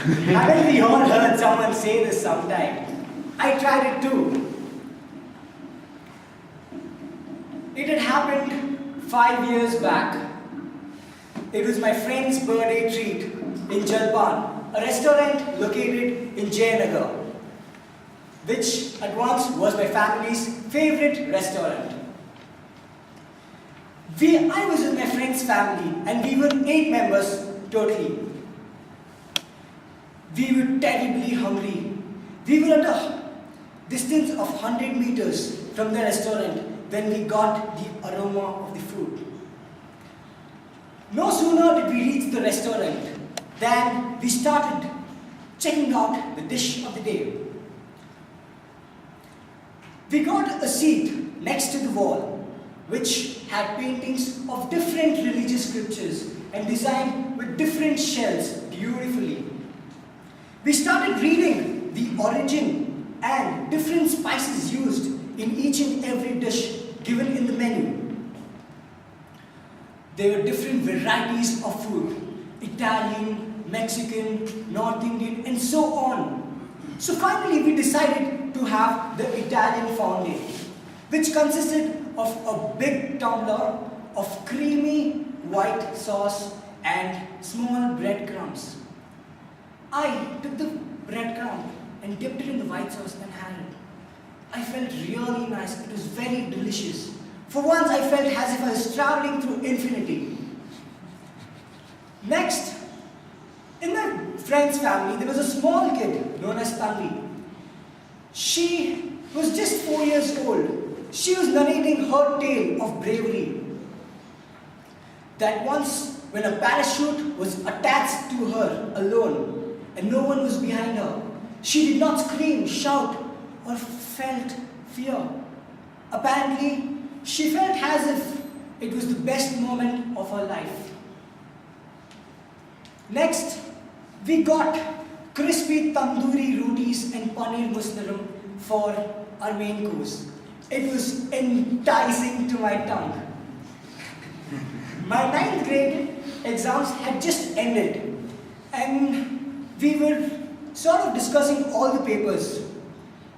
Haven't we all heard someone say this sometime? I tried it too. It had happened 5 years back. It was my friend's birthday treat in Jalpan, a restaurant located in Jayanagar, which at once was my family's favorite restaurant. I was with my friend's family and we were 8 members totally. We were terribly hungry. We were at a distance of 100 meters from the restaurant when we got the aroma of the food. No sooner did we reach the restaurant than we started checking out the dish of the day. We got a seat next to the wall which had paintings of different religious scriptures and designed with different shells beautifully. We started reading the origin and different spices used in each and every dish given in the menu. There were different varieties of food: Italian, Mexican, North Indian, and so on. So finally we decided to have the Italian fondue, which consisted of a big tumbler of creamy white sauce and small breadcrumbs. I took the breadcrumb and dipped it in the white sauce and had it. I felt really nice. It was very delicious. For once I felt as if I was traveling through infinity. Next, in my friend's family, there was a small kid known as Tanvi. She was just 4 years old. She was narrating her tale of bravery. That once, when a parachute was attached to her alone and no one was behind her, she did not scream, shout, or felt fear. Apparently, she felt as if it was the best moment of her life. Next, we got crispy tandoori rotis and paneer musnaram for our main course. It was enticing to my tongue. My 9th grade exams had just ended and we were sort of discussing all the papers.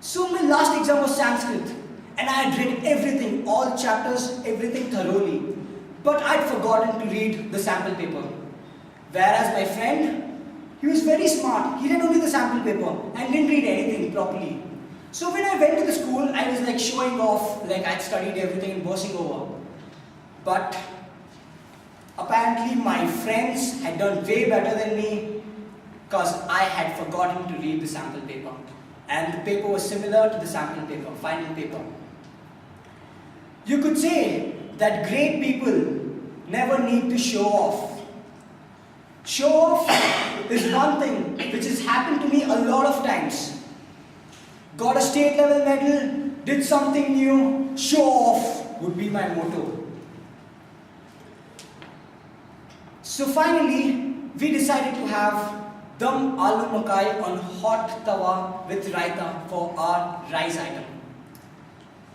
So my last exam was Sanskrit and I had read everything, all chapters, everything thoroughly. But I'd forgotten to read the sample paper. Whereas my friend, he was very smart. He read only the sample paper and didn't read anything properly. So when I went to the school, I was like showing off, like I'd studied everything and bossing over. But apparently my friends had done way better than me because I had forgotten to read the sample paper. And the paper was similar to the sample paper, final paper. You could say that great people never need to show off. Show off is one thing which has happened to me a lot of times. Got a state level medal, did something new, show off would be my motto. So finally, we decided to have dum aloo makai on hot tawa with raita for our rice item.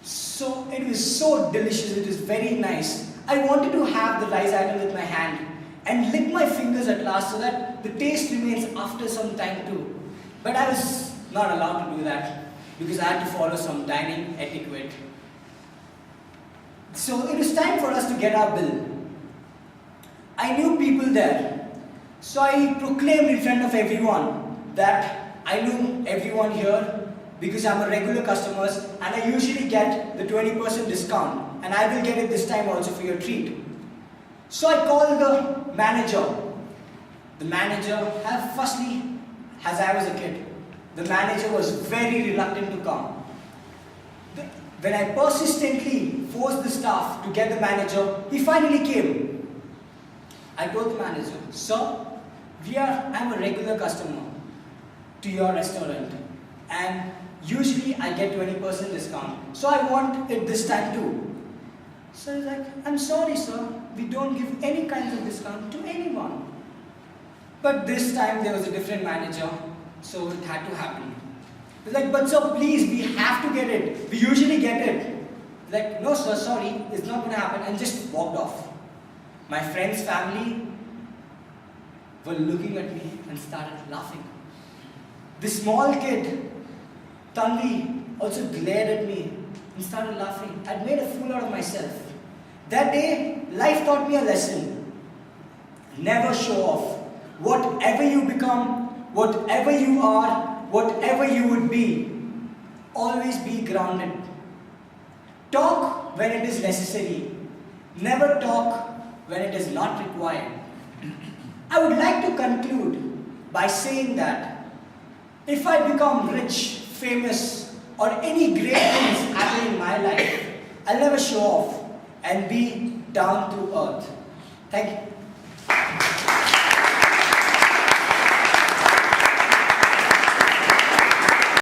So it was so delicious, it was very nice. I wanted to have the rice item with my hand and lick my fingers at last so that the taste remains after some time too. But I was not allowed to do that because I had to follow some dining etiquette. So it was time for us to get our bill. I knew people there, so I proclaimed in front of everyone that I knew everyone here because I'm a regular customer and I usually get the 20% discount and I will get it this time also for your treat. So I called the manager. The manager, firstly, as I was a kid, the manager was very reluctant to come. When I persistently forced the staff to get the manager, he finally came. I told the manager, "Sir, I'm a regular customer to your restaurant and usually I get 20% discount. So I want it this time too." So he's like, "I'm sorry sir, we don't give any kinds of discount to anyone." But this time there was a different manager, so it had to happen. He's like, "But sir, please, we have to get it. We usually get it." Like, "No sir, sorry, it's not going to happen," and just walked off. My friend's family were looking at me and started laughing. This small kid, Tanvi, also glared at me and started laughing. I'd made a fool out of myself. That day, life taught me a lesson. Never show off. Whatever you become, whatever you are, whatever you would be, always be grounded. Talk when it is necessary. Never talk when it is not required. I would like to conclude by saying that if I become rich, famous, or any great things happen in my life, I'll never show off and be down to earth. Thank you.